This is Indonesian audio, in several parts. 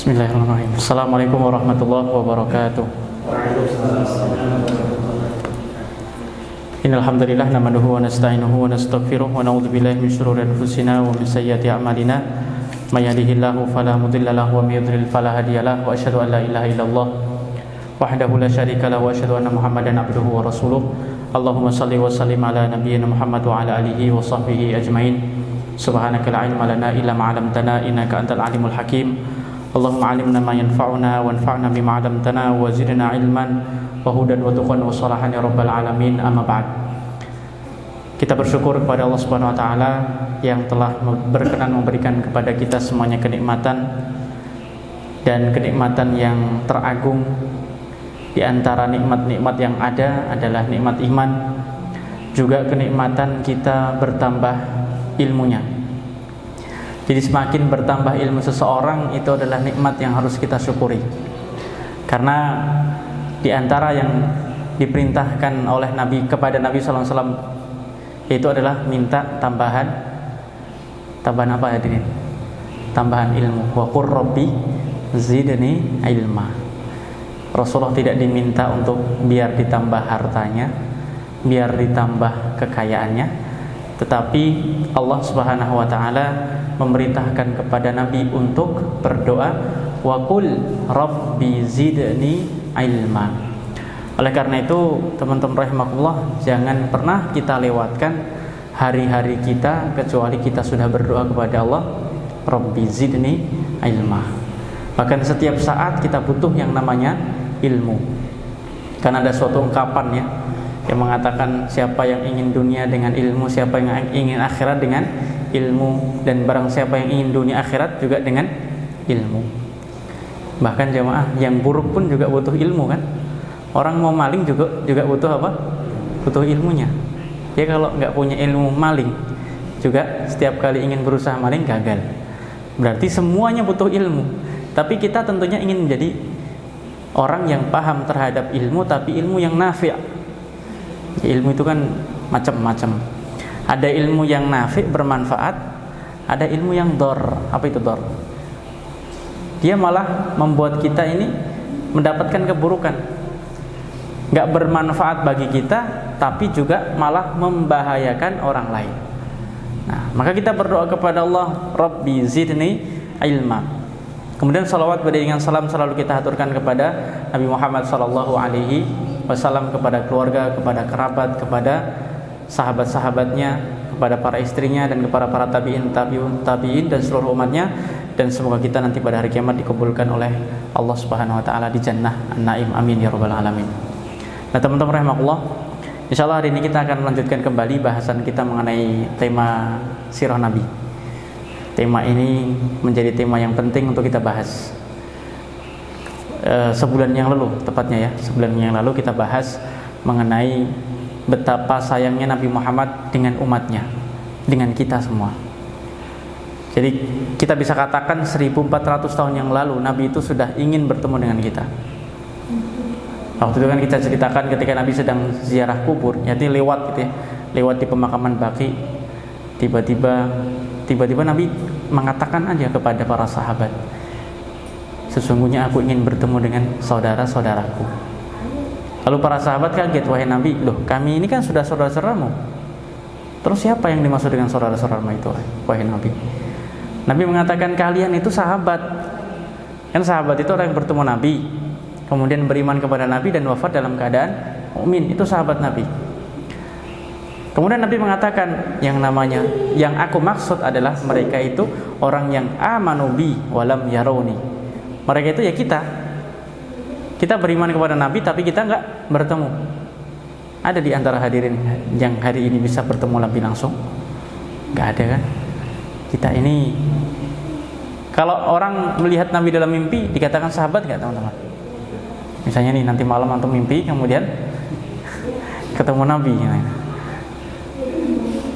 Bismillahirrahmanirrahim. Assalamualaikum warahmatullahi wabarakatuh. Innal hamdalillah nahmaduhu wa nasta'inuhu wa nastaghfiruh wa na'udzu billahi min shururi anfusina wa min sayyiati a'malina. May yahdihillahu fala mudilla lahu wa may yudlil fala hadiya lahu wa asyhadu an la ilaha illallah wahdahu la syarika lahu wa asyhadu anna Muhammadan abduhu wa rasuluh. Allahumma shalli wa sallim ala nabiyyina Muhammad wa ala alihi wa sahbihi ajmain. Subhanaka la ilma lana illa ma 'allamtana innaka antal alimul hakim. Allahumma 'allimna ma yanfa'una wanfa'na bima 'allamtana wa zidna 'ilman wa hudan wa tuqan wa salahan ya rabbal alamin. Amma ba'd. Kita bersyukur kepada Allah Subhanahu wa taala yang telah berkenan memberikan kepada kita semuanya kenikmatan, dan kenikmatan yang teragung di antara nikmat-nikmat yang ada adalah nikmat iman, juga kenikmatan kita bertambah ilmunya. Jadi semakin bertambah ilmu seseorang itu adalah nikmat yang harus kita syukuri. Karena di antara yang diperintahkan oleh Nabi kepada Nabi sallallahu alaihi wasallam itu adalah minta tambahan apa ya ini? Tambahan ilmu. Wa qur rabbi zidni ilma. Rasulullah tidak diminta untuk biar ditambah hartanya, biar ditambah kekayaannya, tetapi Allah Subhanahu wa taala memerintahkan kepada Nabi untuk berdoa, wa qul rabbi zidni ilma. Oleh karena itu, teman-teman rahimakumullah, jangan pernah kita lewatkan hari-hari kita kecuali kita sudah berdoa kepada Allah, rabbi zidni ilma. Bahkan setiap saat kita butuh yang namanya ilmu. Karena ada suatu ungkapan ya yang mengatakan, siapa yang ingin dunia dengan ilmu, siapa yang ingin akhirat dengan ilmu, dan barang siapa yang ingin dunia akhirat juga dengan ilmu. Bahkan jemaah, yang buruk pun juga butuh ilmu kan. Orang mau maling juga butuh apa? Butuh ilmunya. Dia kalau nggak punya ilmu maling, juga setiap kali ingin berusaha maling gagal. Berarti semuanya butuh ilmu. Tapi kita tentunya ingin menjadi orang yang paham terhadap ilmu, tapi ilmu yang nafi'. Ilmu itu kan macam-macam. Ada ilmu yang nafi' bermanfaat, ada ilmu yang dor. Apa itu dor? Dia malah membuat kita ini mendapatkan keburukan. Gak bermanfaat bagi kita, tapi juga malah membahayakan orang lain. Nah, maka kita berdoa kepada Allah, Rabbi zidni ilma. Kemudian salawat beriringan salam selalu kita haturkan kepada Nabi Muhammad sallallahu alaihi wasallam, kepada keluarga, kepada kerabat, kepada sahabat-sahabatnya, kepada para istrinya, dan kepada para tabi'in dan seluruh umatnya. Dan semoga kita nanti pada hari kiamat dikabulkan oleh Allah Subhanahu wa taala di jannah an-naim. Amin ya rabbal alamin. Nah, teman-teman rahimakumullah, insyaallah hari ini kita akan melanjutkan kembali bahasan kita mengenai tema sirah Nabi. Tema ini menjadi tema yang penting untuk kita bahas. Sebulan yang lalu, tepatnya ya, sebulan yang lalu kita bahas mengenai betapa sayangnya Nabi Muhammad dengan umatnya, dengan kita semua. Jadi kita bisa katakan 1400 tahun yang lalu Nabi itu sudah ingin bertemu dengan kita. Waktu itu kan kita ceritakan ketika Nabi sedang ziarah kubur, yaitu lewat gitu ya, lewat di pemakaman Baqi, tiba-tiba Nabi mengatakan aja kepada para sahabat, sesungguhnya aku ingin bertemu dengan saudara-saudaraku. Lalu para sahabat kaget, wahai Nabi, loh kami ini kan sudah saudara-saudaramu. Terus siapa yang dimaksud dengan saudara-saudaramu itu, wahai Nabi? Nabi mengatakan, kalian itu sahabat. Kan sahabat itu orang yang bertemu Nabi, kemudian beriman kepada Nabi dan wafat dalam keadaan mukmin, itu sahabat Nabi. Kemudian Nabi mengatakan, yang aku maksud adalah mereka itu orang yang amanu bi walam yarawni. Mereka itu ya kita beriman kepada Nabi tapi kita enggak bertemu. Ada di antara hadirin yang hari ini bisa bertemu Nabi langsung? Enggak ada kan? Kita ini, kalau orang melihat Nabi dalam mimpi dikatakan sahabat enggak, teman-teman? Misalnya nih, nanti malam antum mimpi kemudian ketemu Nabi,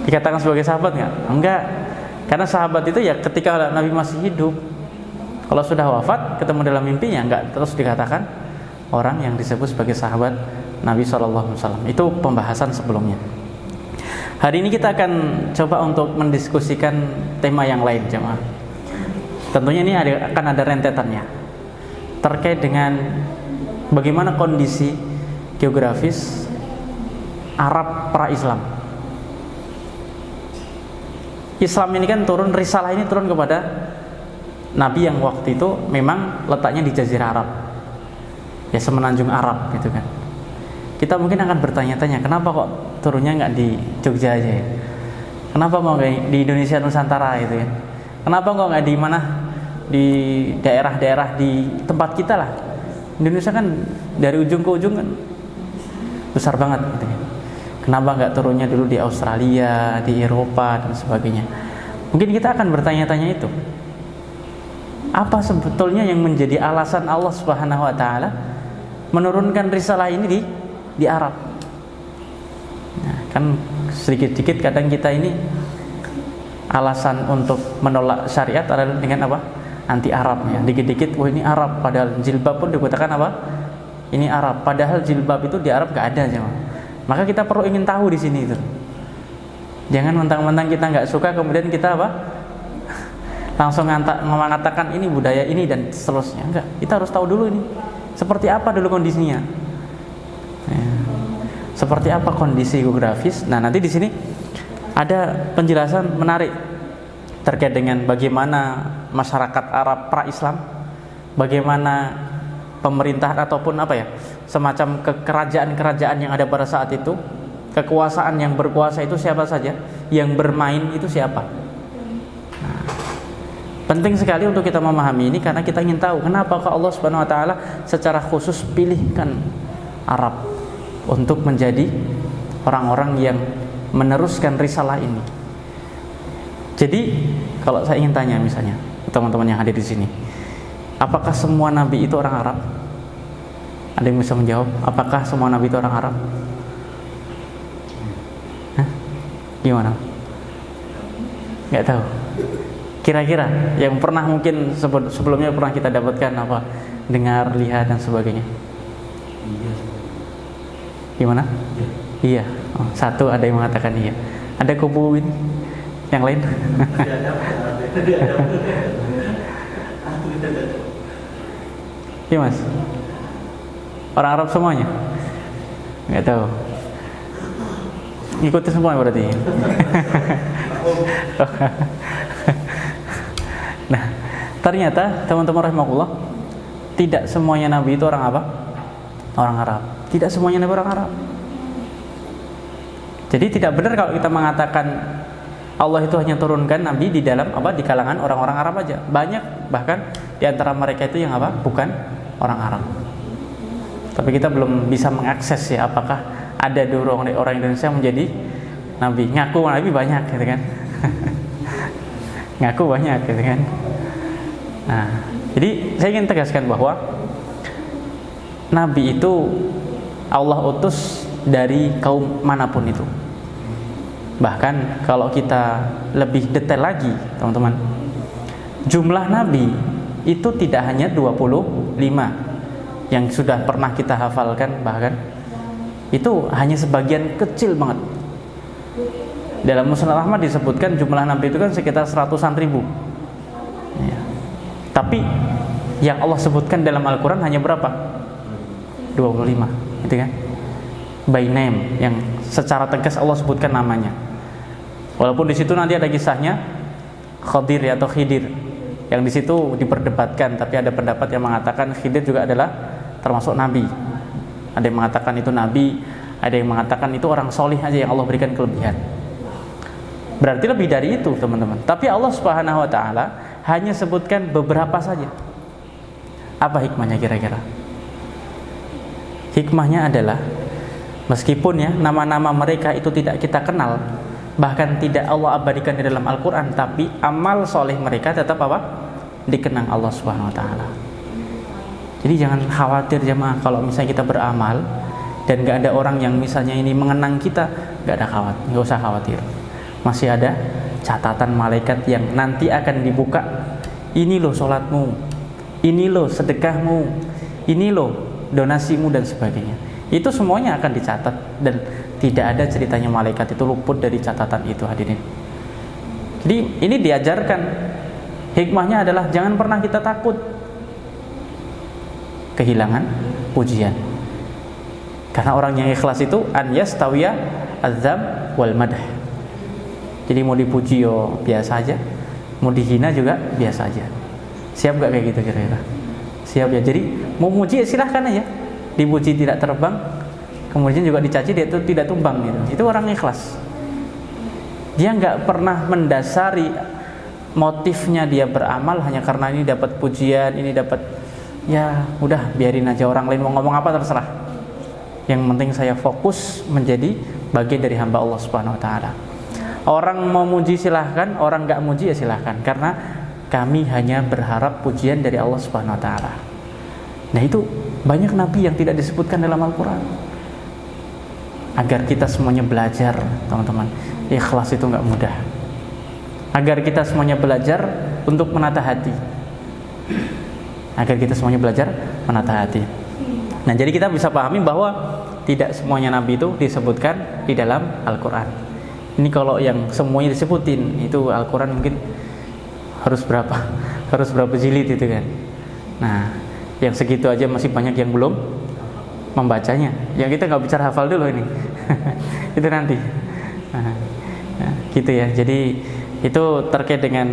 dikatakan sebagai sahabat enggak? Enggak. Karena sahabat itu ya ketika Nabi masih hidup. Kalau sudah wafat, ketemu dalam mimpinya enggak terus dikatakan orang yang disebut sebagai sahabat Nabi SAW. Itu pembahasan sebelumnya. Hari ini kita akan coba untuk mendiskusikan tema yang lain, jemaah. Tentunya ini akan ada rentetannya terkait dengan bagaimana kondisi geografis Arab pra-Islam. Islam ini kan turun, risalah ini turun kepada Nabi yang waktu itu memang letaknya di Jazirah Arab, ya semenanjung Arab gitu kan. Kita mungkin akan bertanya-tanya, kenapa kok turunnya nggak di Jogja aja ya? Kenapa kok nggak di Indonesia Nusantara gitu ya? Kenapa kok nggak di mana? Di daerah-daerah di tempat kita lah. Indonesia kan dari ujung ke ujung kan besar banget gitu kan. Kenapa nggak turunnya dulu di Australia, di Eropa dan sebagainya? Mungkin kita akan bertanya-tanya itu. Apa sebetulnya yang menjadi alasan Allah Subhanahu wa taala menurunkan risalah ini di Arab? Nah, kan sedikit-sedikit kadang kita ini alasan untuk menolak syariat adalah dengan apa? Anti Arab ya. Dikit-dikit ini Arab, padahal jilbab pun dikatakan apa? Ini Arab, padahal jilbab itu di Arab enggak ada jemaah. Maka kita perlu ingin tahu di sini itu. Jangan mentang-mentang kita enggak suka kemudian kita apa? Langsung mengatakan ini budaya ini dan seterusnya. Enggak, kita harus tahu dulu ini seperti apa dulu kondisinya. Ya. Seperti apa kondisi geografis. Nah, nanti di sini ada penjelasan menarik terkait dengan bagaimana masyarakat Arab pra-Islam, bagaimana pemerintah ataupun apa ya, semacam kerajaan-kerajaan yang ada pada saat itu, kekuasaan yang berkuasa itu siapa saja, yang bermain itu siapa. Penting sekali untuk kita memahami ini karena kita ingin tahu kenapa Allah Subhanahu wa taala secara khusus pilihkan Arab untuk menjadi orang-orang yang meneruskan risalah ini. Jadi, kalau saya ingin tanya misalnya teman-teman yang hadir di sini, apakah semua nabi itu orang Arab? Ada yang bisa menjawab? Apakah semua nabi itu orang Arab? Hah? Gimana? Nggak tahu. Kira-kira yang pernah mungkin sebelumnya pernah kita dapatkan apa, dengar, lihat dan sebagainya. Gimana? Iya. Oh, satu ada yang mengatakan iya. Ada kubu ini yang lain. Iya mas. Orang Arab semuanya? Nggak tahu. Ngikutin semua berarti. Nah, ternyata teman-teman rahimakumullah, tidak semuanya nabi itu orang apa? Orang Arab. Tidak semuanya nabi orang Arab. Jadi tidak benar kalau kita mengatakan Allah itu hanya turunkan nabi di dalam apa? Di kalangan orang-orang Arab aja. Banyak bahkan di antara mereka itu yang apa? Bukan orang Arab. Tapi kita belum bisa mengakses ya apakah ada dulu orang Indonesia menjadi nabi. Ngaku nabi banyak gitu kan. Ngaku banyak gitu kan. Nah, jadi saya ingin tegaskan bahwa nabi itu Allah utus dari kaum manapun itu. Bahkan kalau kita lebih detail lagi, teman-teman, jumlah nabi itu tidak hanya 25 yang sudah pernah kita hafalkan, bahkan itu hanya sebagian kecil banget. Dalam Musnad Ahmad disebutkan jumlah nabi itu kan sekitar 100-an ribu ya. Tapi yang Allah sebutkan dalam Al-Quran hanya berapa? 25 gitu kan? By name, yang secara tegas Allah sebutkan namanya. Walaupun di situ nanti ada kisahnya Khadir atau Khidir, yang di situ diperdebatkan, tapi ada pendapat yang mengatakan Khidir juga adalah termasuk nabi. Ada yang mengatakan itu nabi, ada yang mengatakan itu orang solih aja yang Allah berikan kelebihan. Berarti lebih dari itu, teman-teman. Tapi Allah Subhanahu wa taala hanya sebutkan beberapa saja. Apa hikmahnya kira-kira? Hikmahnya adalah meskipun ya nama-nama mereka itu tidak kita kenal, bahkan tidak Allah abadikan di dalam Al-Quran, tapi amal soleh mereka tetap apa? Dikenang Allah Subhanahu wa taala. Jadi jangan khawatir jemaah kalau misalnya kita beramal dan gak ada orang yang misalnya ini mengenang kita, gak usah khawatir. Masih ada catatan malaikat yang nanti akan dibuka. Ini loh sholatmu, ini loh sedekahmu, ini loh donasimu dan sebagainya. Itu semuanya akan dicatat dan tidak ada ceritanya malaikat itu luput dari catatan itu, hadirin. Jadi ini diajarkan Hikmahnya adalah jangan pernah kita takut kehilangan pujian. Karena orang yang ikhlas itu an yastawiya adzam wal madah. Jadi mau dipuji yo biasa aja, mau dihina juga biasa aja. Siap gak kayak gitu kira-kira? Siap ya. Jadi mau muji ya silahkan aja. Dipuji tidak terbang, kemudian juga dicaci dia itu tidak tumbang gitu. Itu orang ikhlas. Dia nggak pernah mendasari motifnya dia beramal hanya karena ini dapat pujian, ini dapat, ya udah biarin aja orang lain mau ngomong apa terserah. Yang penting saya fokus menjadi bagian dari hamba Allah Subhanahu wa taala. Orang mau muji silahkan, orang nggak muji ya silahkan, karena kami hanya berharap pujian dari Allah Subhanahu wa taala. Nah, itu banyak nabi yang tidak disebutkan dalam Al-Qur'an. Agar kita semuanya belajar, teman-teman. Ikhlas itu nggak mudah. Agar kita semuanya belajar untuk menata hati. Agar kita semuanya belajar menata hati. Nah, jadi kita bisa pahami bahwa tidak semuanya nabi itu disebutkan di dalam Al-Qur'an. Ini kalau yang semuanya disebutin, itu Al-Qur'an mungkin harus berapa? Harus berapa jilid itu kan. Nah, yang segitu aja masih banyak yang belum membacanya. Yang kita nggak bicara hafal dulu ini. Itu nanti. Nah, gitu ya. Jadi itu terkait dengan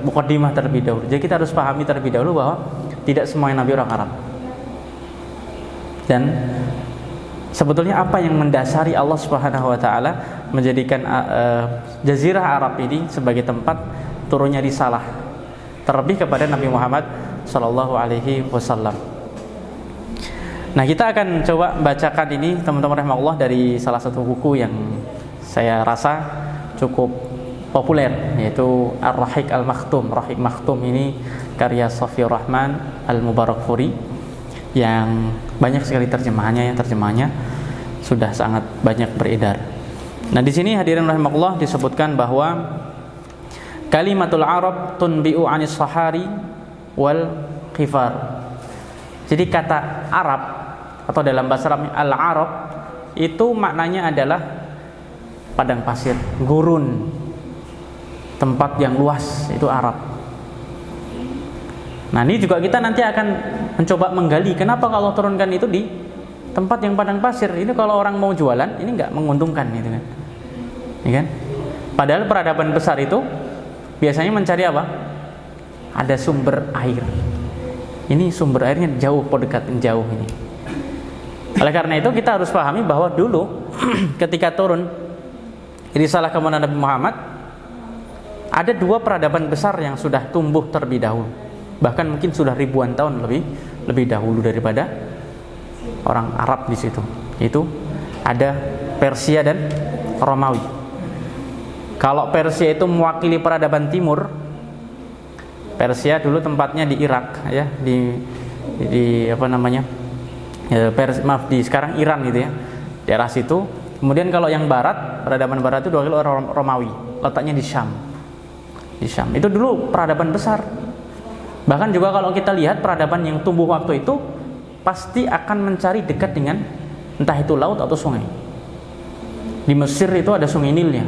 muqaddimah terlebih dahulu. Jadi kita harus pahami terlebih dahulu bahwa tidak semua nabi orang Arab. Dan sebetulnya apa yang mendasari Allah Subhanahu wa taala menjadikan jazirah Arab ini sebagai tempat turunnya risalah terlebih kepada Nabi Muhammad sallallahu alaihi wasallam. Nah, kita akan coba bacakan ini teman-teman rahimahullah dari salah satu buku yang saya rasa cukup populer, yaitu Ar-Rahiq Al-Makhtum. Rahiq Makhtum ini karya Safiur Rahman Al-Mubarakfuri yang banyak sekali terjemahannya, terjemahannya sudah sangat banyak beredar. Nah, di sini hadirin rahimahullah disebutkan bahwa kalimatul Arab tunbi'u 'anis sahari wal khifar. Jadi kata Arab atau dalam bahasa Arab al-Arab itu maknanya adalah padang pasir, gurun, tempat yang luas, itu Arab. Nah, ini juga kita nanti akan mencoba menggali kenapa kalau turunkan itu di tempat yang padang pasir. Ini kalau orang mau jualan ini nggak menguntungkan gitu kan. Ya kan? Padahal peradaban besar itu biasanya mencari apa? Ada sumber air. Ini sumber airnya jauh, dekat jauh ini. Oleh karena itu kita harus pahami bahwa dulu ketika turun risalah kepada Nabi Muhammad, ada dua peradaban besar yang sudah tumbuh terlebih dahulu. Bahkan mungkin sudah ribuan tahun lebih dahulu daripada orang Arab di situ. Itu ada Persia dan Romawi. Kalau Persia itu mewakili peradaban timur, Persia dulu tempatnya di Irak ya, di apa namanya? Di sekarang Iran gitu ya. Daerah situ. Kemudian kalau yang barat, peradaban barat itu diwakili oleh Romawi, letaknya di Syam. Di Syam. Itu dulu peradaban besar. Bahkan juga kalau kita lihat peradaban yang tumbuh waktu itu pasti akan mencari dekat dengan entah itu laut atau sungai. Di Mesir itu ada sungai Nilnya.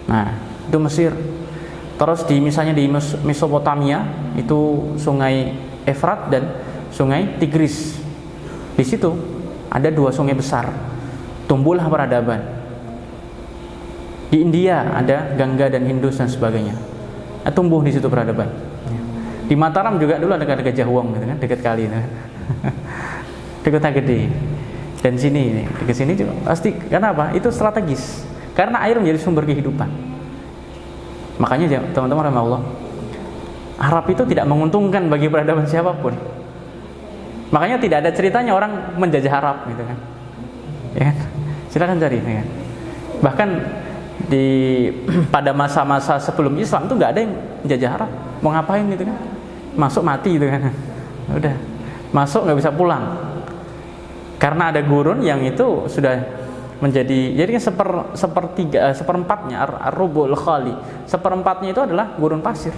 Nah, itu Mesir. Terus misalnya di Mesopotamia itu sungai Efrat dan sungai Tigris. Di situ ada dua sungai besar. Tumbuhlah peradaban. Di India ada Gangga dan Indus dan sebagainya. Tumbuh di situ peradaban. Di Mataram juga dulu ada Gajah Wong gitu kan, dekat kali itu. Di Kota Gede. Dan sini dekat sini juga pasti karena apa? Itu strategis. Karena air menjadi sumber kehidupan. Makanya teman-teman rahimahullah, Arab itu tidak menguntungkan bagi peradaban siapapun. Makanya tidak ada ceritanya orang menjajah Arab gitu kan. Ya kan? Silakan cari ya kan? Bahkan pada masa-masa sebelum Islam itu nggak ada yang menjajah Arab. Mau ngapain gitu kan? Masuk mati gitu kan. Udah. Masuk nggak bisa pulang. Karena ada gurun yang itu sudah menjadi, jadi seperempatnya ar-rubul khali. Seperempatnya itu adalah gurun pasir.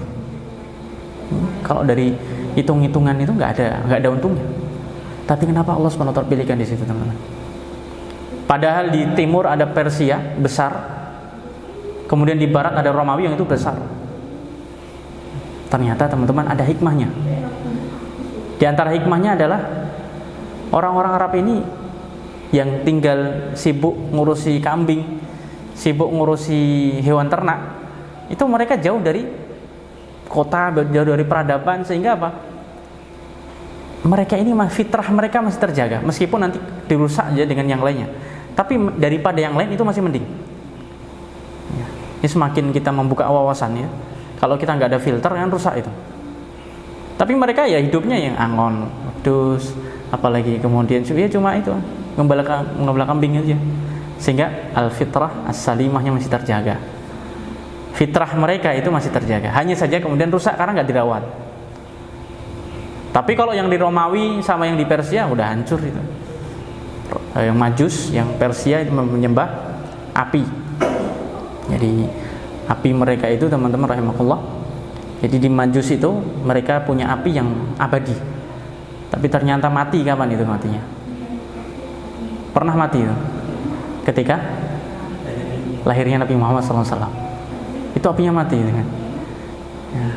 Kalau dari hitung-hitungan itu nggak ada untungnya. Tapi kenapa Allah SWT pilihkan di situ, teman-teman? Padahal di timur ada Persia besar, kemudian di barat ada Romawi yang itu besar. Ternyata teman-teman ada hikmahnya. Di antara hikmahnya adalah orang-orang Arab ini yang tinggal sibuk ngurusi kambing, sibuk ngurusi hewan ternak, itu mereka jauh dari kota, jauh dari peradaban, sehingga apa? Mereka ini fitrah mereka masih terjaga, meskipun nanti dirusak aja dengan yang lainnya. Tapi daripada yang lain itu masih mending. Ini semakin kita membuka wawasan ya. Kalau kita nggak ada filter kan rusak itu. Tapi mereka ya hidupnya yang angon, wedhus, apalagi kemudian ya cuma itu ngembala kambing aja. Sehingga al-fitrah as-salimahnya masih terjaga. Fitrah mereka itu masih terjaga. Hanya saja kemudian rusak karena nggak dirawat. Tapi kalau yang di Romawi sama yang di Persia udah hancur itu. Yang Majus, yang Persia itu menyembah api. Jadi api mereka itu teman-teman rahimakumullah. Jadi di Majus itu mereka punya api yang abadi. Tapi ternyata mati kapan itu matinya? Pernah mati itu ketika lahirnya Nabi Muhammad SAW. Itu apinya mati gitu kan. Ya.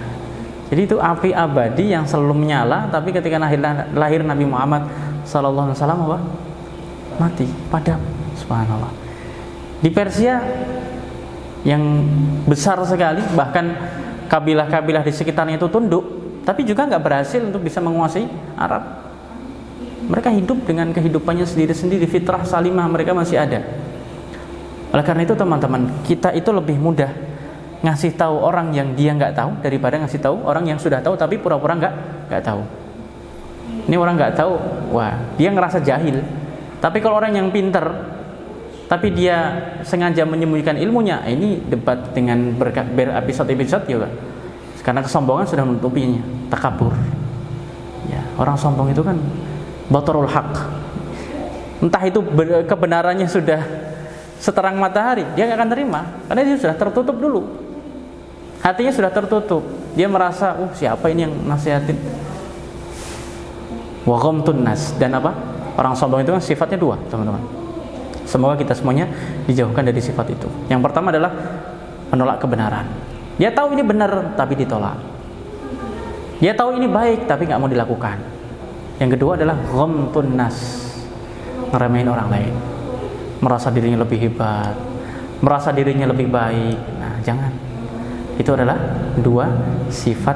Jadi itu api abadi yang selalu menyala, tapi ketika lahir Nabi Muhammad SAW apa? Mati, padam. Subhanallah. Di Persia yang besar sekali, bahkan kabilah-kabilah di sekitarnya itu tunduk, tapi juga nggak berhasil untuk bisa menguasai Arab. Mereka hidup dengan kehidupannya sendiri-sendiri, fitrah salimah mereka masih ada. Oleh karena itu teman-teman, kita itu lebih mudah ngasih tahu orang yang dia nggak tahu daripada ngasih tahu orang yang sudah tahu tapi pura-pura nggak tahu. Ini orang nggak tahu, wah dia ngerasa jahil. Tapi kalau orang yang pinter, tapi dia sengaja menyembunyikan ilmunya, ini debat dengan berepisode-episode ya, karena kesombongan sudah menutupinya, takabur. Ya, orang sombong itu kan batarul haq. Entah itu kebenarannya sudah seterang matahari, dia nggak akan terima, karena dia sudah tertutup dulu. Hatinya sudah tertutup. Dia merasa, siapa ini yang nasihatin? Wa ghamtun nas. Dan apa? Orang sombong itu kan sifatnya dua, teman-teman. Semoga kita semuanya dijauhkan dari sifat itu. Yang pertama adalah menolak kebenaran. Dia tahu ini benar, tapi ditolak. Dia tahu ini baik, tapi nggak mau dilakukan. Yang kedua adalah ghamtun nas, ngeremehin orang lain, merasa dirinya lebih hebat, merasa dirinya lebih baik. Nah, jangan. Itu adalah dua sifat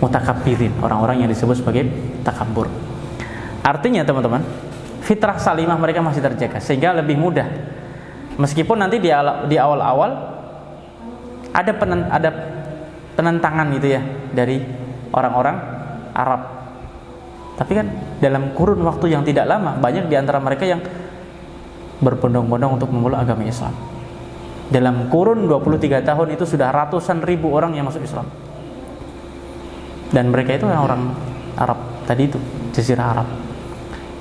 mutakabbirin, orang-orang yang disebut sebagai takabur. Artinya teman-teman, fitrah salimah mereka masih terjaga, sehingga lebih mudah. Meskipun nanti di awal-awal ada penentangan gitu ya dari orang-orang Arab. Tapi kan dalam kurun waktu yang tidak lama, banyak di antara mereka yang berbondong-bondong untuk memeluk agama Islam. Dalam kurun 23 tahun itu sudah ratusan ribu orang yang masuk Islam. Dan mereka itu orang Arab tadi itu, Jazirah Arab,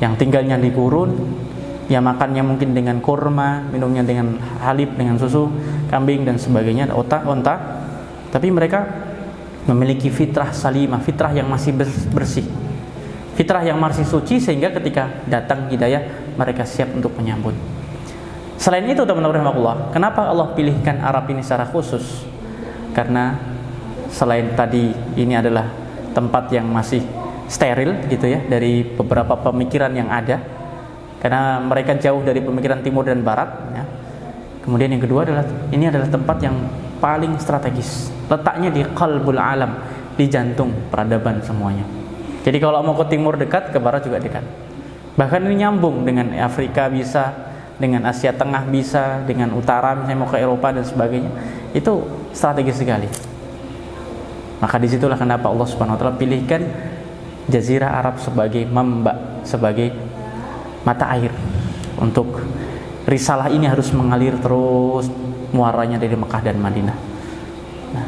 yang tinggalnya di gurun, yang makannya mungkin dengan kurma, minumnya dengan halib, dengan susu kambing dan sebagainya, onta. Tapi mereka memiliki fitrah salimah, fitrah yang masih bersih, fitrah yang masih suci, sehingga ketika datang hidayah mereka siap untuk menyambut. Selain itu teman-teman rahimahullah, kenapa Allah pilihkan Arab ini secara khusus? Karena selain tadi ini adalah tempat yang masih steril gitu ya dari beberapa pemikiran yang ada, karena mereka jauh dari pemikiran timur dan barat ya. Kemudian yang kedua adalah ini adalah tempat yang paling strategis, letaknya di qalbul alam, di jantung peradaban semuanya. Jadi kalau mau ke timur dekat, ke barat juga dekat. Bahkan ini nyambung dengan Afrika bisa, dengan Asia Tengah bisa, dengan utara misalnya mau ke Eropa dan sebagainya. Itu strategis sekali. Maka disitulah kenapa Allah Subhanahu Wa Taala pilihkan Jazirah Arab sebagai mamba, sebagai mata air untuk risalah ini harus mengalir terus muaranya dari Mekah dan Madinah. Nah,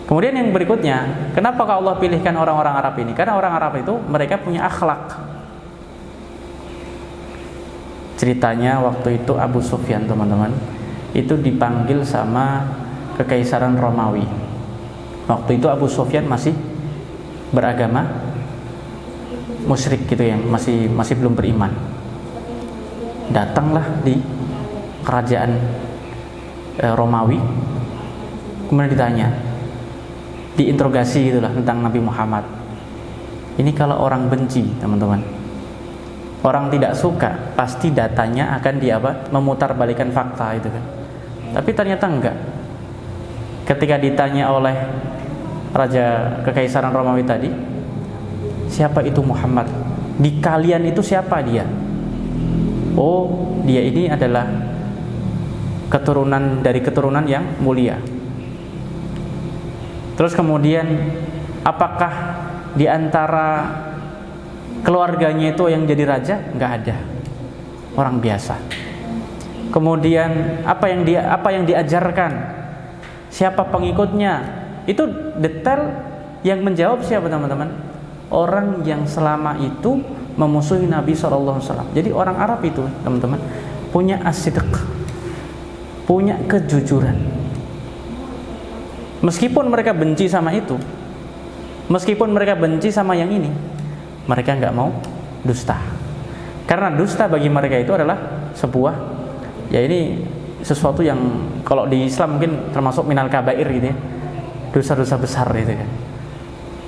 kemudian yang berikutnya, kenapa Allah pilihkan orang-orang Arab ini? Karena orang Arab itu mereka punya akhlak. Ceritanya waktu itu Abu Sufyan teman-teman itu dipanggil sama Kekaisaran Romawi. Waktu itu Abu Sufyan masih beragama musyrik gitu ya, masih belum beriman. Datanglah di kerajaan Romawi, kemudian ditanya, diinterogasi gitulah tentang Nabi Muhammad. Ini kalau orang benci, teman-teman. Orang tidak suka, pasti datanya akan memutarbalikan fakta itu kan. Tapi ternyata enggak. Ketika ditanya oleh Raja Kekaisaran Romawi tadi, siapa itu Muhammad? Di kalian itu siapa dia? Oh, dia ini adalah keturunan yang mulia. Terus kemudian, apakah di antara keluarganya itu yang jadi raja? Enggak ada. Orang biasa. Kemudian apa yang diajarkan? Siapa pengikutnya? Itu detail yang menjawab siapa, teman-teman? Orang yang selama itu memusuhi Nabi SAW. Jadi orang Arab itu, teman-teman, punya as-sidq, punya kejujuran. Meskipun mereka benci sama itu, meskipun mereka benci sama yang ini, mereka nggak mau dusta. Karena dusta bagi mereka itu adalah sebuah, ya ini sesuatu yang kalau di Islam mungkin termasuk minal kabair gitu ya, dosa-dosa besar gitu kan.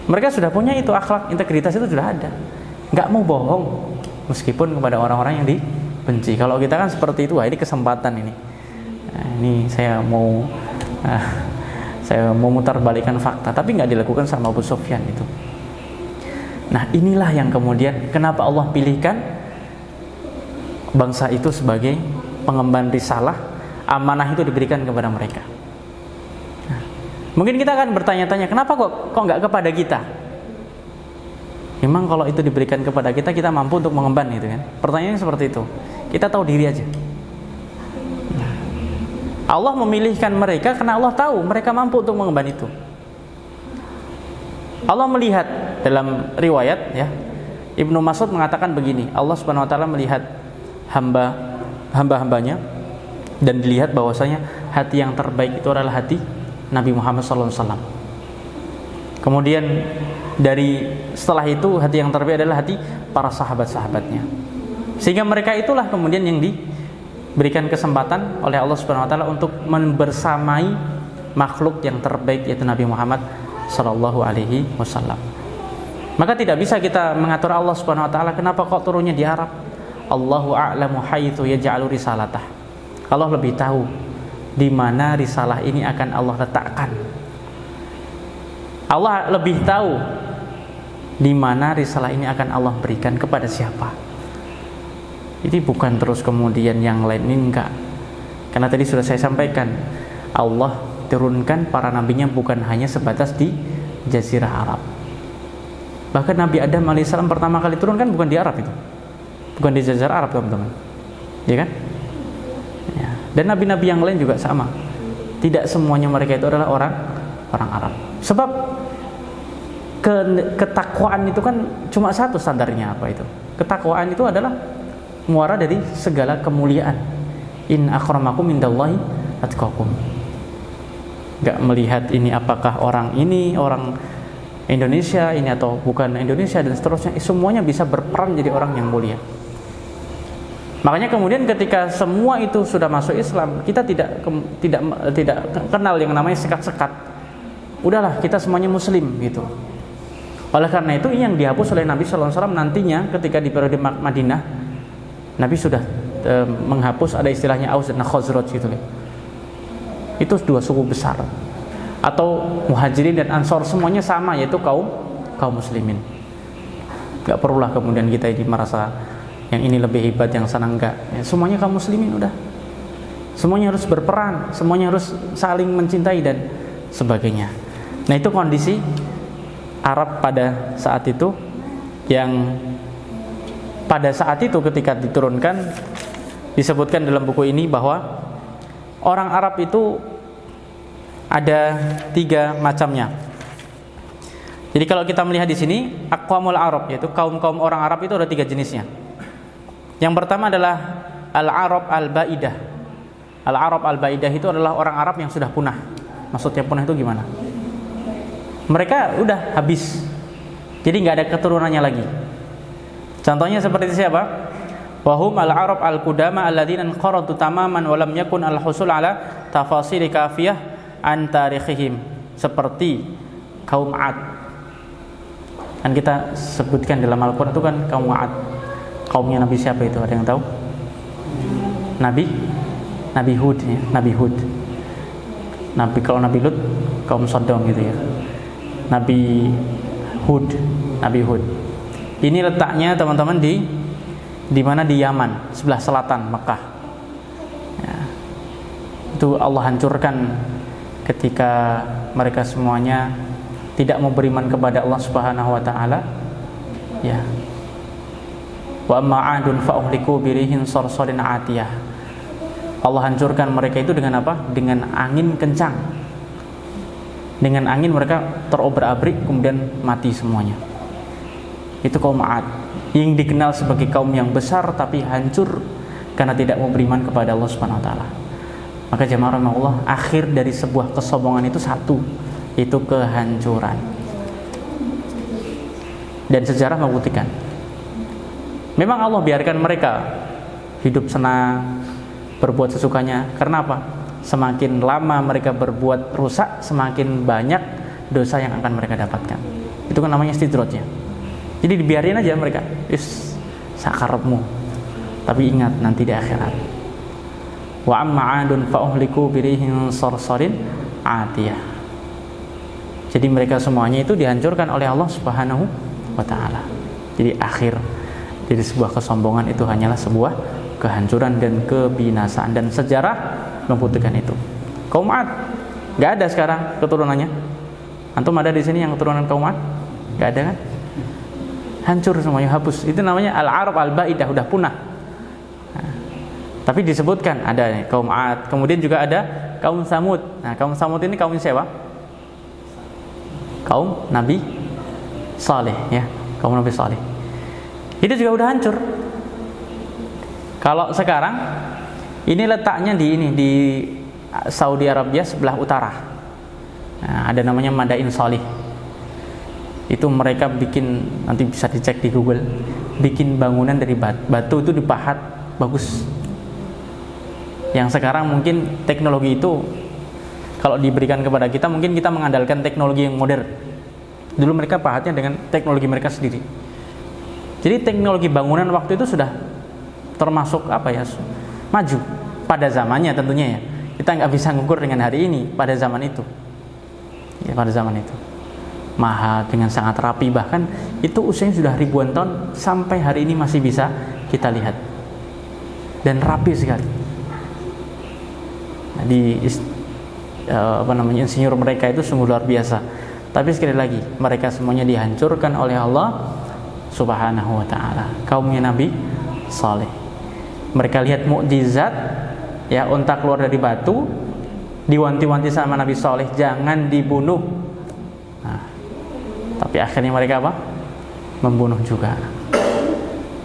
Mereka sudah punya itu, akhlak, integritas itu sudah ada. Nggak mau bohong meskipun kepada orang-orang yang dibenci. Kalau kita kan seperti itu, ini kesempatan ini. Nah, ini saya mau mutarbalikan fakta, tapi nggak dilakukan sama Abu Sufyan itu. Nah, inilah yang kemudian kenapa Allah pilihkan bangsa itu sebagai pengemban risalah, amanah itu diberikan kepada mereka. Nah, mungkin kita akan bertanya-tanya, kenapa kok nggak kepada kita? Memang kalau itu diberikan kepada kita, kita mampu untuk mengemban itu kan. Pertanyaannya seperti itu. Kita tahu diri aja. Allah memilihkan mereka karena Allah tahu mereka mampu untuk mengemban itu. Allah melihat dalam riwayat ya, Ibnu Mas'ud mengatakan begini, Allah Subhanahu wa taala melihat hamba-hambanya dan dilihat bahwasanya hati yang terbaik itu adalah hati Nabi Muhammad SAW. Kemudian dari setelah itu hati yang terbaik adalah hati para sahabat-sahabatnya. Sehingga mereka itulah kemudian yang diberikan kesempatan oleh Allah Subhanahu wa taala untuk membersamai makhluk yang terbaik, yaitu Nabi Muhammad sallallahu alaihi wasallam. Maka tidak bisa kita mengatur Allah Subhanahu wa taala kenapa kok turunnya di Arab. Allahu a'lamu haitsu yaj'alu risalatah. Allah lebih tahu di mana risalah ini akan Allah letakkan. Allah lebih tahu di mana risalah ini akan Allah berikan kepada siapa. Ini bukan terus kemudian yang lain, ini enggak. Karena tadi sudah saya sampaikan, Allah turunkan para nabinya bukan hanya sebatas di Jazirah Arab. Bahkan Nabi Adam alaihissalam pertama kali turun kan bukan di Arab itu, bukan di Jazirah Arab, teman-teman, ya kan? Ya. Dan nabi-nabi yang lain juga sama. Tidak semuanya mereka itu adalah orang Arab. Sebab ketakwaan itu kan cuma satu standarnya, apa itu? Ketakwaan itu adalah muara dari segala kemuliaan. In akramakum indallahi atqakum. Gak melihat ini apakah orang ini orang Indonesia ini atau bukan Indonesia dan seterusnya, semuanya bisa berperan jadi orang yang mulia. Makanya kemudian ketika semua itu sudah masuk Islam, kita tidak kenal yang namanya sekat-sekat. Udahlah, kita semuanya muslim gitu. Oleh karena itu yang dihapus oleh Nabi sallallahu alaihi wasallam nantinya ketika di periode Madinah, Nabi sudah menghapus, ada istilahnya Aus dan Khazraj gitu loh. Itu dua suku besar. Atau Muhajirin dan Ansor semuanya sama, yaitu kaum muslimin. Gak perlulah kemudian kita ini merasa yang ini lebih hebat, yang sana enggak. Ya, semuanya kaum muslimin udah. Semuanya harus berperan, semuanya harus saling mencintai dan sebagainya. Nah, itu kondisi Arab pada saat itu, yang pada saat itu ketika diturunkan disebutkan dalam buku ini bahwa orang Arab itu ada 3 macamnya. Jadi kalau kita melihat di sini aqwamul Arab, yaitu kaum-kaum orang Arab itu ada 3 jenisnya. Yang pertama adalah al-Arab al-Baidah. Al-Arab al-Baidah itu adalah orang Arab yang sudah punah. Maksudnya punah itu gimana? Mereka udah habis. Jadi nggak ada keturunannya lagi. Contohnya seperti siapa? Wahum al-Arab al-Qudama alladzina qaratu tamaman wa lam yakun al-husul ala tafasil kafiyah an tarikhihim. Seperti kaum 'Ad. Kan kita sebutkan dalam Al-Quran itu kan kaum 'Ad. Kaumnya Nabi siapa itu? Ada yang tahu? Nabi Hud ya, Nabi Hud. Kalau Nabi Lut kaum Sodom gitu ya. Nabi Hud. Ini letaknya teman-teman di mana? Di Yaman, sebelah selatan Mekah. Ya. Itu Allah hancurkan ketika mereka semuanya tidak mau beriman kepada Allah Subhanahu wa taala. Ya. Wa amma 'adun fa uhliku birihin sarsarin 'atiyah. Allah hancurkan mereka itu dengan apa? Dengan angin kencang. Dengan angin mereka terobrak-abrik kemudian mati semuanya. Itu kaum 'Ad yang dikenal sebagai kaum yang besar tapi hancur karena tidak mau beriman kepada Allah Subhanahu wa taala. Maka jemaah rahimahullah, akhir dari sebuah kesombongan itu satu, itu kehancuran. Dan sejarah membuktikan. Memang Allah biarkan mereka hidup senang, berbuat sesukanya. Karena apa? Semakin lama mereka berbuat rusak, semakin banyak dosa yang akan mereka dapatkan. Itu kan namanya istidrojnya. Jadi dibiarin aja mereka, sakarepmu. Tapi ingat nanti di akhirat. Wa amma 'adun fa uhliku birihin sarsarin 'atiyah. Jadi mereka semuanya itu dihancurkan oleh Allah Subhanahu wa taala. Jadi akhir dari sebuah kesombongan itu hanyalah sebuah kehancuran dan kebinasaan, dan sejarah membuktikan itu. Kaum 'Ad nggak ada sekarang keturunannya. Antum ada di sini yang keturunan kaum 'Ad? Nggak ada kan? Hancur semuanya, hapus. Itu namanya al-Arab al-Ba'idah, udah punah. Nah, tapi disebutkan ada kaum 'Ad, kemudian juga ada kaum Samud. Nah, kaum Samud ini kaum siapa? Kaum Nabi Saleh ya, kaum Nabi Saleh. Itu juga udah hancur. Kalau sekarang ini letaknya di Saudi Arabia sebelah utara. Nah, ada namanya Madain Salih. Itu mereka bikin, nanti bisa dicek di Google, bikin bangunan dari batu itu dipahat bagus. Yang sekarang mungkin teknologi itu kalau diberikan kepada kita, mungkin kita mengandalkan teknologi yang modern. Dulu mereka pahatnya dengan teknologi mereka sendiri. Jadi teknologi bangunan waktu itu sudah termasuk maju pada zamannya tentunya ya. Kita nggak bisa ngukur dengan hari ini, pada zaman itu ya, pada zaman itu mahal dengan sangat rapi, bahkan itu usianya sudah ribuan tahun, sampai hari ini masih bisa kita lihat dan rapi sekali. Insinyur mereka itu sungguh luar biasa. Tapi sekali lagi, mereka semuanya dihancurkan oleh Allah Subhanahu wa taala. Kaumnya Nabi Saleh, mereka lihat mukjizat ya, unta keluar dari batu, diwanti-wanti sama Nabi Saleh jangan dibunuh. Nah, tapi akhirnya mereka apa? Membunuh juga.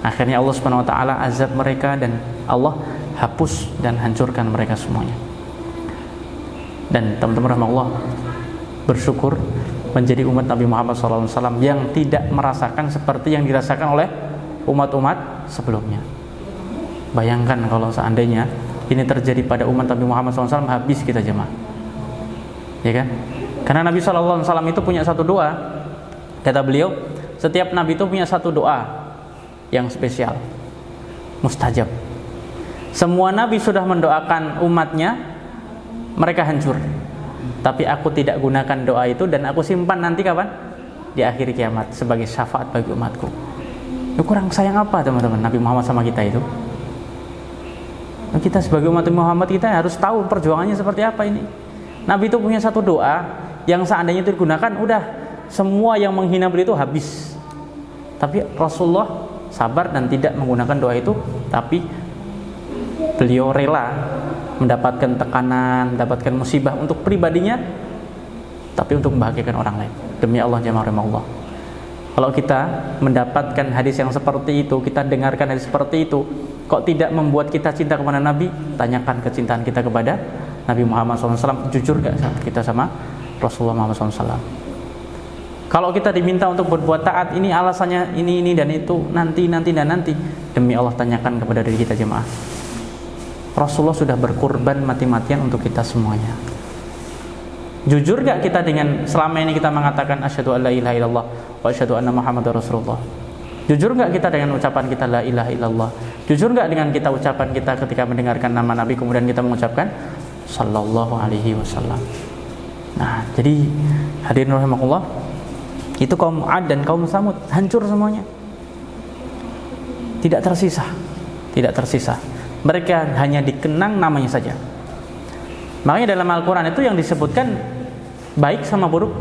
Akhirnya Allah Subhanahu wa taala azab mereka dan Allah hapus dan hancurkan mereka semuanya. Dan teman-teman rahmatullah, bersyukur menjadi umat Nabi Muhammad SAW yang tidak merasakan seperti yang dirasakan oleh umat-umat sebelumnya. Bayangkan kalau seandainya ini terjadi pada umat Nabi Muhammad SAW, habis kita jemaah, ya kan? Karena Nabi SAW itu punya satu doa, kata beliau, setiap Nabi itu punya satu doa yang spesial, mustajab. Semua Nabi sudah mendoakan umatnya, mereka hancur. Tapi aku tidak gunakan doa itu dan aku simpan nanti kapan? Di akhir kiamat sebagai syafaat bagi umatku. Ya, kurang sayang apa teman-teman Nabi Muhammad sama kita itu? Kita sebagai umat Muhammad, kita harus tahu perjuangannya seperti apa ini. Nabi itu punya satu doa yang seandainya itu digunakan, udah semua yang menghina beliau itu habis. Tapi Rasulullah sabar dan tidak menggunakan doa itu, tapi beliau rela mendapatkan tekanan, mendapatkan musibah untuk pribadinya, tapi untuk membahagiakan orang lain. Demi Allah jemaah Allah. Kalau kita mendapatkan hadis yang seperti itu, kita dengarkan hadis seperti itu, kok tidak membuat kita cinta kepada Nabi? Tanyakan kecintaan kita kepada Nabi Muhammad SAW. Jujur gak kita sama Rasulullah Muhammad SAW? Kalau kita diminta untuk berbuat taat, ini alasannya ini dan itu, nanti. Demi Allah, tanyakan kepada diri kita jemaah. Rasulullah sudah berkorban mati-matian untuk kita semuanya. Jujur gak kita dengan selama ini kita mengatakan asyhadu alla ilaha illallah wa asyhadu anna muhammadar rasulullah? Jujur gak kita dengan ucapan kita la ilaha illallah? Jujur gak dengan kita ucapan kita ketika mendengarkan nama Nabi kemudian kita mengucapkan sallallahu alaihi wasallam? Nah, jadi hadirin rahimakumullah, itu kaum 'Ad dan kaum Tsamud hancur semuanya. Tidak tersisa. Mereka hanya dikenang namanya saja. Makanya dalam Al-Qur'an itu yang disebutkan baik sama buruk.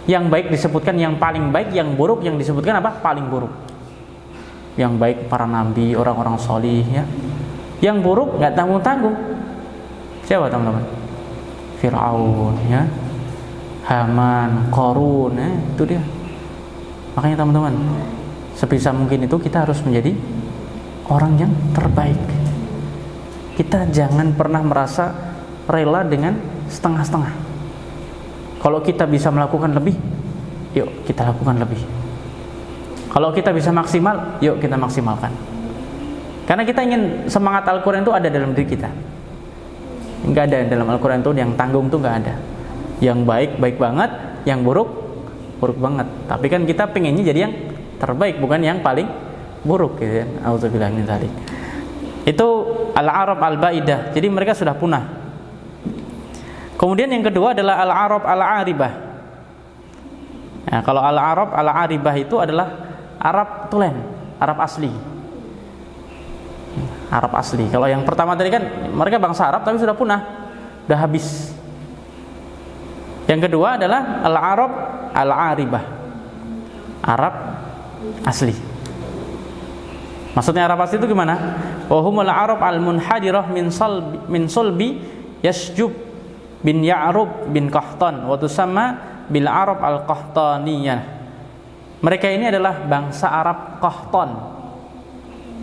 Yang baik disebutkan yang paling baik, yang buruk yang disebutkan apa? Paling buruk. Yang baik para nabi, orang-orang sholih ya. Yang buruk enggak tanggung-tanggung. Siapa teman-teman? Fir'aun ya. Haman, Qarun ya, itu dia. Makanya teman-teman, sebisa mungkin itu kita harus menjadi orang yang terbaik. Kita jangan pernah merasa rela dengan setengah-setengah. Kalau kita bisa melakukan lebih, yuk kita lakukan lebih. Kalau kita bisa maksimal, yuk kita maksimalkan. Karena kita ingin semangat Al-Quran itu ada dalam diri kita. Enggak ada dalam Al-Quran itu yang tanggung itu enggak ada. Yang baik, baik banget. Yang buruk, buruk banget. Tapi kan kita pengennya jadi yang terbaik, bukan yang paling buruk gitu ya. Auzubillahi min dzalik. Itu Al-Arab Al-Baidah. Jadi mereka sudah punah. Kemudian yang kedua adalah Al-Arab Al-Aribah. Nah, kalau Al-Arab Al-Aribah itu adalah Arab tulen, Arab asli. Arab asli. Kalau yang pertama tadi kan mereka bangsa Arab tapi sudah punah, sudah habis. Yang kedua adalah Al-Arab Al-Aribah, Arab asli. Maksudnya Arab asli itu gimana? Wa humul Arab al-munhadirah min sulbi Yasjub bin Ya'rub bin Qahtan wa tusamma bil Arab al-Qahtaniyah. Mereka ini adalah bangsa Arab Qahtan.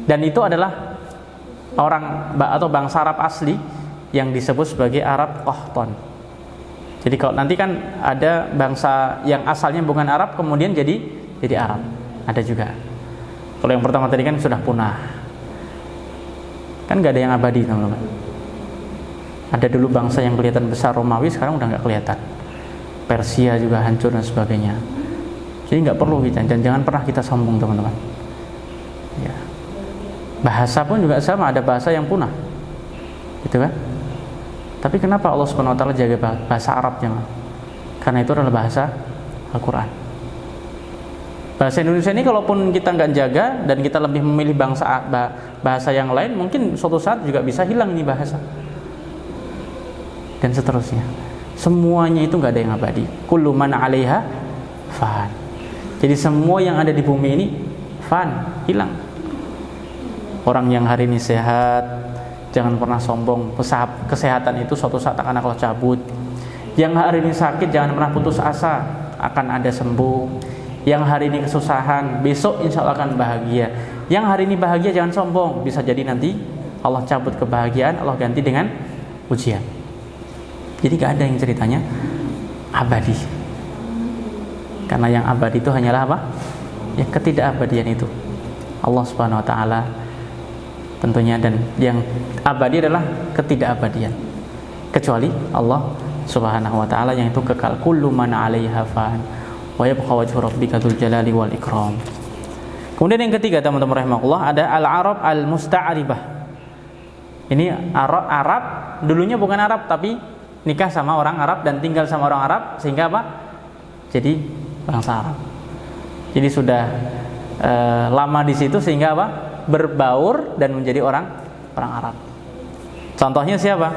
Dan itu adalah orang atau bangsa Arab asli yang disebut sebagai Arab Qahtan. Jadi kalau nanti kan ada bangsa yang asalnya bukan Arab kemudian jadi Arab. Ada juga. Kalau yang pertama tadi kan sudah punah. Kan enggak ada yang abadi, teman-teman. Ada dulu bangsa yang kelihatan besar Romawi, sekarang udah nggak kelihatan. Persia juga hancur dan sebagainya. Jadi nggak perlu kita, dan jangan pernah kita sombong, teman-teman. Ya. Bahasa pun juga sama, ada bahasa yang punah, gitu kan? Tapi kenapa Allah Subhanahu Wa Taala jaga bahasa Arabnya? Karena itu adalah bahasa Al-Quran. Bahasa Indonesia ini kalaupun kita nggak jaga dan kita lebih memilih bahasa yang lain, mungkin suatu saat juga bisa hilang nih bahasa. Dan seterusnya. Semuanya itu nggak ada yang abadi. Kullu man 'alaiha fan. Jadi semua yang ada di bumi ini fan, hilang. Orang yang hari ini sehat, jangan pernah sombong. Kesehatan itu suatu saat akan Allah cabut. Yang hari ini sakit, jangan pernah putus asa, akan ada sembuh. Yang hari ini kesusahan, besok insya Allah akan bahagia. Yang hari ini bahagia jangan sombong, bisa jadi nanti Allah cabut kebahagiaan, Allah ganti dengan ujian. Jadi gak ada yang ceritanya abadi. Karena yang abadi itu hanyalah apa? Ya ketidakabadian itu. Allah Subhanahu Wa Taala tentunya, dan yang abadi adalah ketidakabadian. Kecuali Allah Subhanahu Wa Taala yang itu kekal. Kullu man 'alaiha fan wa yabqa wajhu rabbika dzul jalali wal ikram. Kemudian yang ketiga teman-teman rahimakumullah ada Al-Arab Al-Musta'ribah. Ini Arab dulunya bukan Arab tapi nikah sama orang Arab dan tinggal sama orang Arab sehingga apa? Jadi bangsa Arab. Jadi sudah lama di situ sehingga apa? Berbaur dan menjadi orang Arab. Contohnya siapa?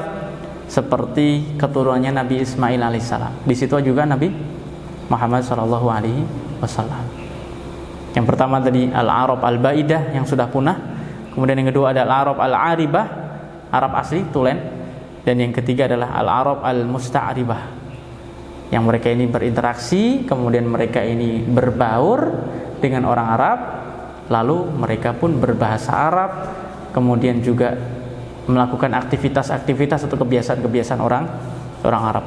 Seperti keturunannya Nabi Ismail alaihissalam. Di situ juga Nabi Muhammad sallallahu alaihi wasallam. Yang pertama tadi Al-Arab Al-Baidah yang sudah punah. Kemudian yang kedua ada Al-Arab Al-Aribah, Arab asli tulen. Dan yang ketiga adalah Al-Arab Al-Musta'ribah, yang mereka ini berinteraksi, kemudian mereka ini berbaur dengan orang Arab, lalu mereka pun berbahasa Arab, kemudian juga melakukan aktivitas-aktivitas atau kebiasaan-kebiasaan orang Arab.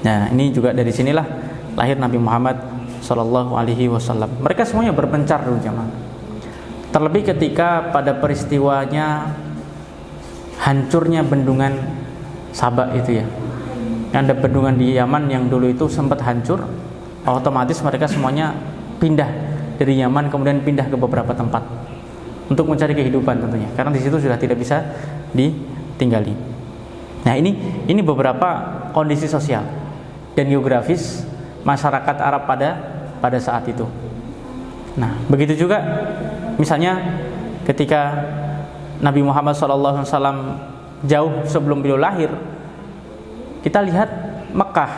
Nah, ini juga dari sinilah lahir Nabi Muhammad Sallallahu Alaihi Wasallam. Mereka semuanya berpencar dulu jemaah. Terlebih ketika pada peristiwanya hancurnya bendungan Sabak itu ya, Ada bendungan di Yaman yang dulu itu sempat hancur, otomatis mereka semuanya pindah dari Yaman, kemudian pindah ke beberapa tempat untuk mencari kehidupan tentunya, karena di situ sudah tidak bisa ditinggali. Nah, ini beberapa kondisi sosial dan geografis masyarakat Arab pada saat itu. Nah, begitu juga misalnya ketika Nabi Muhammad SAW jauh sebelum beliau lahir, kita lihat Mekah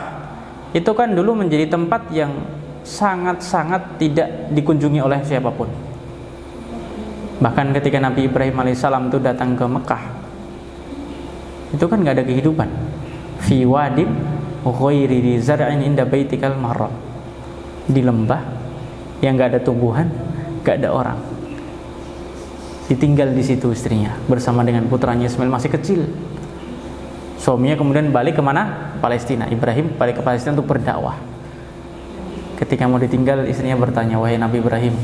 itu kan dulu menjadi tempat yang sangat-sangat tidak dikunjungi oleh siapapun. Bahkan ketika Nabi Ibrahim alaihissalam itu datang ke Mekah, itu kan nggak ada kehidupan. Fi wadib ghairi zar'in inda baitikal muharram, di lembah yang nggak ada tumbuhan, nggak ada orang. Ditinggal di situ istrinya bersama dengan putranya Ismail masih kecil. Suaminya kemudian balik kemana? Palestina. Ibrahim balik ke Palestina untuk berdakwah. Ketika mau ditinggal, istrinya bertanya, wahai Nabi Ibrahim,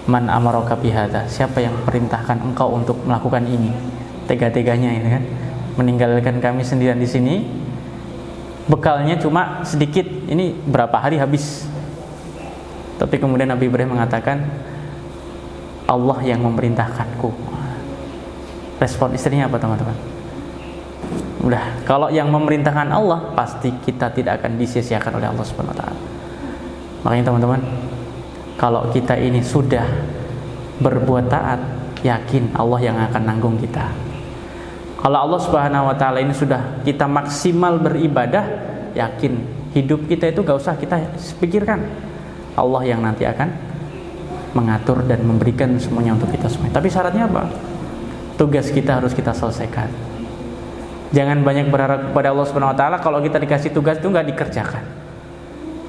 man amaraka bihadza, siapa yang perintahkan engkau untuk melakukan ini? Tega-teganya ini kan, meninggalkan kami sendirian di sini, bekalnya cuma sedikit, ini berapa hari habis. Tapi kemudian Nabi Ibrahim mengatakan, Allah yang memerintahkanku. Respon istrinya apa teman-teman? Udah, kalau yang memerintahkan Allah, pasti kita tidak akan disia-siakan oleh Allah Subhanahu wa taala. Makanya teman-teman, kalau kita ini sudah berbuat taat, yakin Allah yang akan nanggung kita. Kalau Allah Subhanahu wa taala ini sudah kita maksimal beribadah, yakin hidup kita itu gak usah kita pikirkan. Allah yang nanti akan mengatur dan memberikan semuanya untuk kita semua. Tapi syaratnya apa? Tugas kita harus kita selesaikan. Jangan banyak berharap kepada Allah Subhanahu wa taala, kalau kita dikasih tugas itu nggak dikerjakan.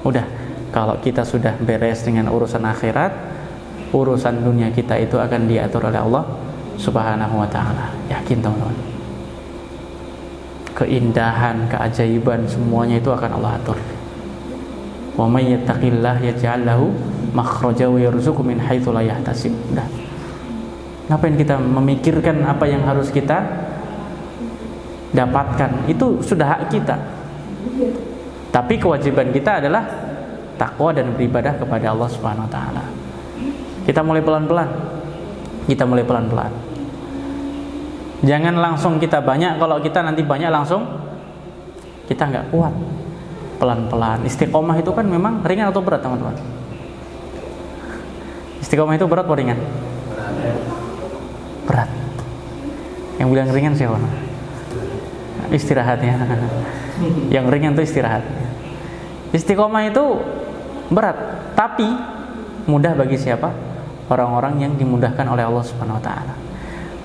Udah, kalau kita sudah beres dengan urusan akhirat, urusan dunia kita itu akan diatur oleh Allah Subhanahu wa taala. Yakin teman-teman. Keindahan, keajaiban semuanya itu akan Allah atur. Wa may yattaqillah yaj'al lahu makhraja wa yarzuqhu min haitsu la yahtasib. Udah. Ngapain kita memikirkan apa yang harus kita dapatkan? Itu sudah hak kita. Tapi kewajiban kita adalah takwa dan beribadah kepada Allah Subhanahu wa taala. Kita mulai pelan-pelan. Jangan langsung kita banyak, kalau kita nanti banyak langsung kita nggak kuat. Pelan-pelan. Istiqomah itu kan memang ringan atau berat teman-teman? Istiqomah itu berat atau ringan? Berat. Yang bilang ringan siapa? Istirahatnya. Yang ringan itu istirahat. Istiqomah itu berat, tapi mudah bagi siapa? Orang-orang yang dimudahkan oleh Allah Subhanahu wa taala.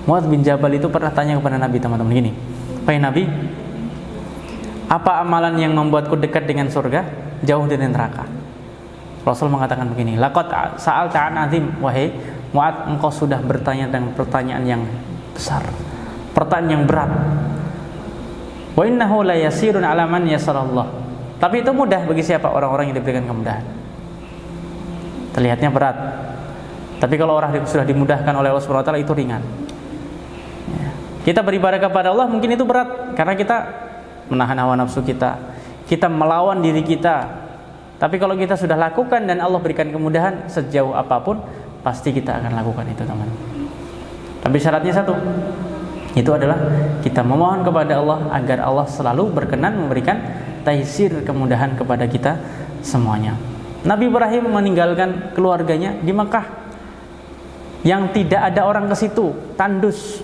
Muadz bin Jabal itu pernah tanya kepada Nabi, teman-teman, gini, "Wahai Nabi, apa amalan yang membuatku dekat dengan surga, jauh dari neraka?" Rasul mengatakan begini, "Laqad sa'alta 'an 'azim." Wahai Muadz, engkau sudah bertanya dengan pertanyaan yang besar, pertanyaan yang berat. Wa innahu la yasirun 'ala man yasarallah. Tapi itu mudah bagi siapa? Orang-orang yang diberikan kemudahan. Terlihatnya berat, tapi kalau orang sudah dimudahkan oleh Allah Subhanahu wa taala itu ringan. Ya. Kita beribadah kepada Allah mungkin itu berat karena kita menahan hawa nafsu kita melawan diri kita. Tapi kalau kita sudah lakukan dan Allah berikan kemudahan sejauh apapun, pasti kita akan lakukan itu, teman. Tapi syaratnya satu, itu adalah kita memohon kepada Allah agar Allah selalu berkenan memberikan taisir, kemudahan kepada kita semuanya. Nabi Ibrahim meninggalkan keluarganya di Mekah yang tidak ada orang ke situ, tandus.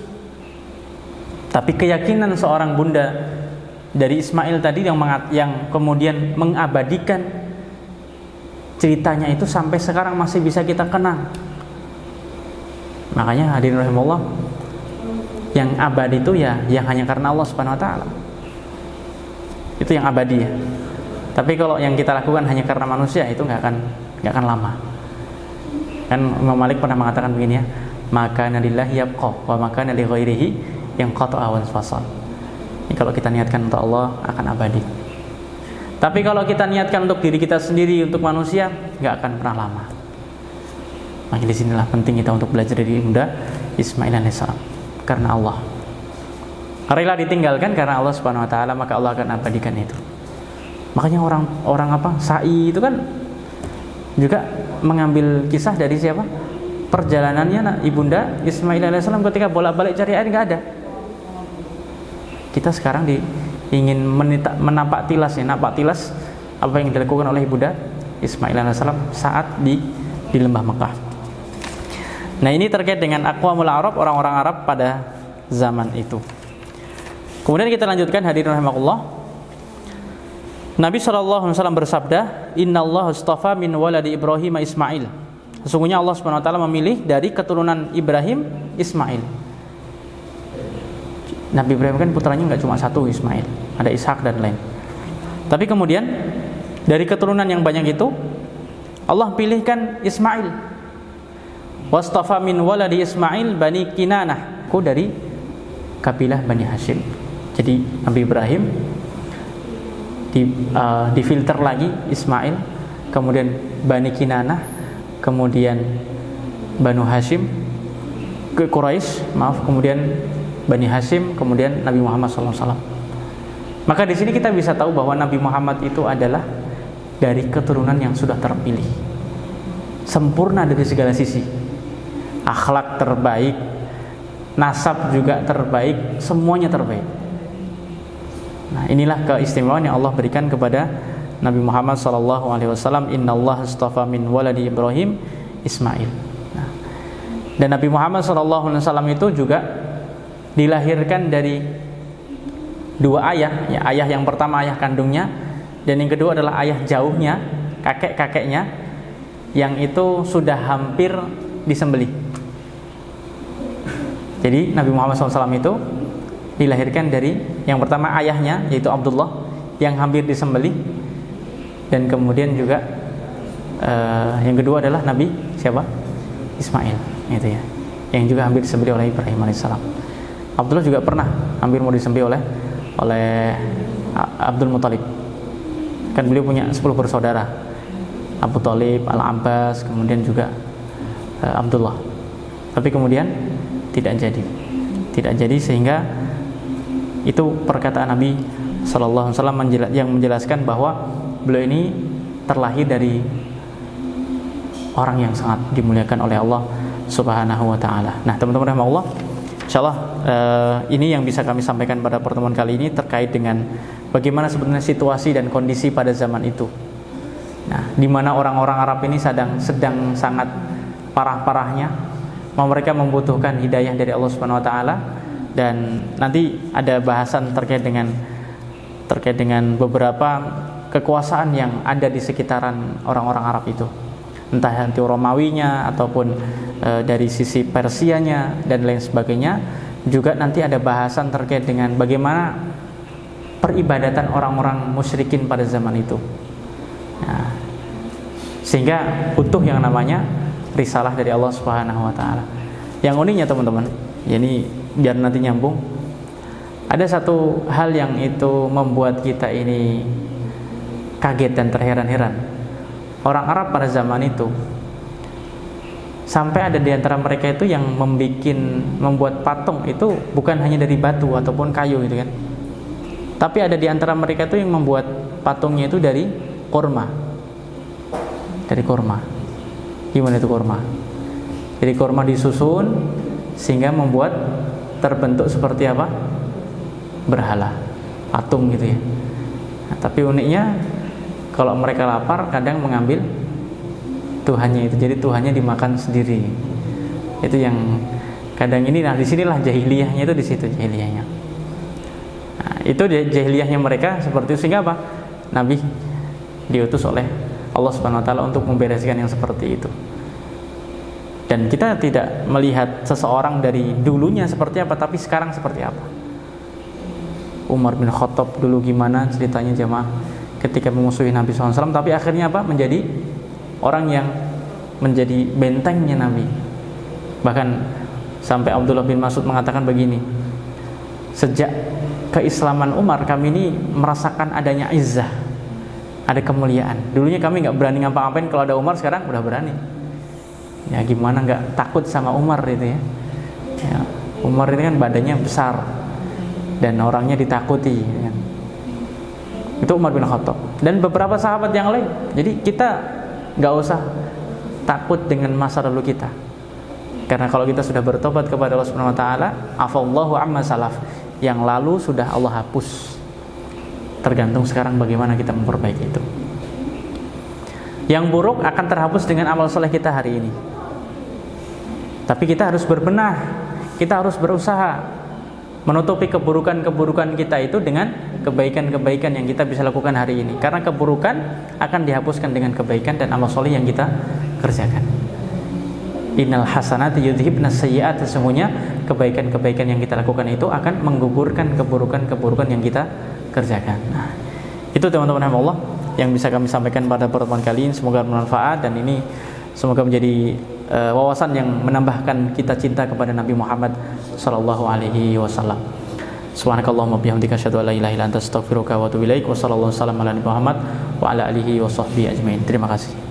Tapi keyakinan seorang bunda dari Ismail tadi yang kemudian mengabadikan ceritanya itu sampai sekarang masih bisa kita kenang. Makanya hadirin rahimahullah, yang abadi itu ya yang hanya karena Allah Subhanahu wa taala. Itu yang abadi ya. Tapi kalau yang kita lakukan hanya karena manusia, itu nggak akan lama. Kan Imam Malik pernah mengatakan begini ya, maka nalillahi yabqa wa maka li ghairihi yang qata'a wa fasal. Kalau kita niatkan untuk Allah akan abadi. Tapi kalau kita niatkan untuk diri kita sendiri, untuk manusia, nggak akan pernah lama. Maka di sinilah penting kita untuk belajar dari Ibunda Ismail alaihissalam. Karena Allah rela ditinggalkan karena Allah Subhanahu wa taala, maka Allah akan abadikan itu. Makanya orang Sa'i itu kan juga mengambil kisah dari siapa? Perjalanannya ibunda Ismail alaihissalam ketika bolak-balik cari air nggak ada. Kita sekarang ingin menapak tilas apa yang dilakukan oleh ibunda Ismail alaihissalam saat di lembah Mekah. Nah, ini terkait dengan aqwamul Arab, orang-orang Arab pada zaman itu. Kemudian kita lanjutkan, hadirin rahimakumullah. Nabi SAW bersabda, Innallaha astafa min waladi Ibrahim Ismail. Sesungguhnya Allah SWT memilih dari keturunan Ibrahim Ismail. Nabi Ibrahim kan putranya nggak cuma satu, Ismail, ada Ishak dan lain. Tapi kemudian dari keturunan yang banyak itu Allah pilihkan Ismail. Wastafa min waladi Ismail Bani Kinanah, dari kabilah Bani Hashim. Jadi Nabi Ibrahim difilter lagi Ismail, kemudian Bani Kinanah, kemudian Banu Hashim, ke Quraisy, kemudian Bani Hashim, kemudian Nabi Muhammad SAW. Maka di sini kita bisa tahu bahwa Nabi Muhammad itu adalah dari keturunan yang sudah terpilih, sempurna dari segala sisi, akhlak terbaik, nasab juga terbaik, semuanya terbaik. Nah, inilah keistimewaan yang Allah berikan kepada Nabi Muhammad SAW. Innallaha astafa min waladi Ibrahim Ismail. Nah, dan Nabi Muhammad SAW itu juga dilahirkan dari dua ayah. Ya, ayah yang pertama ayah kandungnya, dan yang kedua adalah ayah jauhnya, kakek-kakeknya, yang itu sudah hampir disembelih. Jadi Nabi Muhammad SAW itu dilahirkan dari yang pertama ayahnya, yaitu Abdullah, yang hampir disembelih, dan kemudian juga yang kedua adalah Nabi siapa? Ismail, itu ya, yang juga hampir disembelih oleh Ibrahim alaihissalam. Abdullah juga pernah hampir mau disembelih oleh Abdul Muthalib. Kan beliau punya 10 bersaudara, Abu Thalib, Al-Abbas, kemudian juga Abdullah. Tapi kemudian tidak jadi sehingga itu perkataan Nabi SAW yang menjelaskan bahwa beliau ini terlahir dari orang yang sangat dimuliakan oleh Allah Subhanahu wa ta'ala. Nah, teman-teman rahimahullah, insyaallah ini yang bisa kami sampaikan pada pertemuan kali ini terkait dengan bagaimana sebenarnya situasi dan kondisi pada zaman itu. Nah, di mana orang-orang Arab ini sedang sangat parah-parahnya, mereka membutuhkan hidayah dari Allah Subhanahu wa ta'ala. Dan nanti ada bahasan terkait dengan beberapa kekuasaan yang ada di sekitaran orang-orang Arab itu, entah nanti Romawinya ataupun dari sisi Persianya dan lain sebagainya. Juga nanti ada bahasan terkait dengan bagaimana peribadatan orang-orang musyrikin pada zaman itu. Nah, sehingga butuh yang namanya risalah dari Allah Subhanahu wa ta'ala. Yang uniknya teman-teman, ini biar nanti nyambung, ada satu hal yang itu membuat kita ini kaget dan terheran-heran. Orang Arab pada zaman itu, sampai ada di antara mereka itu yang membuat patung itu bukan hanya dari batu ataupun kayu gitu kan, tapi ada di antara mereka itu yang membuat patungnya itu dari kurma. Gimana itu kurma? Jadi kurma disusun sehingga membuat terbentuk seperti apa? Berhala, patung gitu ya. Nah, tapi uniknya kalau mereka lapar kadang mengambil Tuhannya itu, jadi Tuhannya dimakan sendiri. Itu yang kadang ini. Nah, disinilah jahiliyahnya itu, di situ jahiliyahnya. Nah, itu jahiliyahnya mereka seperti itu, sehingga apa? Nabi diutus oleh Allah Subhanahu wa ta'ala untuk membereskan yang seperti itu. Dan kita tidak melihat seseorang dari dulunya seperti apa, tapi sekarang seperti apa. Umar bin Khattab dulu gimana ceritanya jemaah ketika memusuhi Nabi SAW, tapi akhirnya apa? Menjadi orang yang menjadi bentengnya Nabi. Bahkan sampai Abdullah bin Mas'ud mengatakan begini, sejak keislaman Umar kami ini merasakan adanya izzah, ada kemuliaan. Dulunya kami nggak berani ngapa-ngapain, kalau ada Umar sekarang udah berani. Ya gimana nggak takut sama Umar itu ya. Umar ini kan badannya besar dan orangnya ditakuti ya. Itu Umar bin Khattab. dan beberapa sahabat yang lain. Jadi kita nggak usah takut dengan masa lalu kita, karena kalau kita sudah bertobat kepada Allah Subhanahu wa taala, afallahu amma salaf, yang lalu sudah Allah hapus. Tergantung sekarang bagaimana kita memperbaiki itu. Yang buruk akan terhapus dengan amal soleh kita hari ini. Tapi kita harus berbenah, kita harus berusaha menutupi keburukan-keburukan kita itu dengan kebaikan-kebaikan yang kita bisa lakukan hari ini. Karena keburukan akan dihapuskan dengan kebaikan dan amal soleh yang kita kerjakan. Innal hasanati yudhibnas sayyi'at, sesungguhnya kebaikan-kebaikan yang kita lakukan itu akan menggugurkan keburukan-keburukan yang kita kerjakan. Nah, itu teman-teman Allah yang bisa kami sampaikan pada pertemuan kali ini. Semoga bermanfaat dan ini semoga menjadi wawasan yang menambahkan kita cinta kepada Nabi Muhammad sallallahu alaihi wasallam. Subhanakallahumma bihamdika asyhadu an la ilaha illa anta astaghfiruka wa atubu ilaik. Wassallallahu wasallam ala nabi Muhammad wa ala alihi wa sahbihi ajmain. Terima kasih.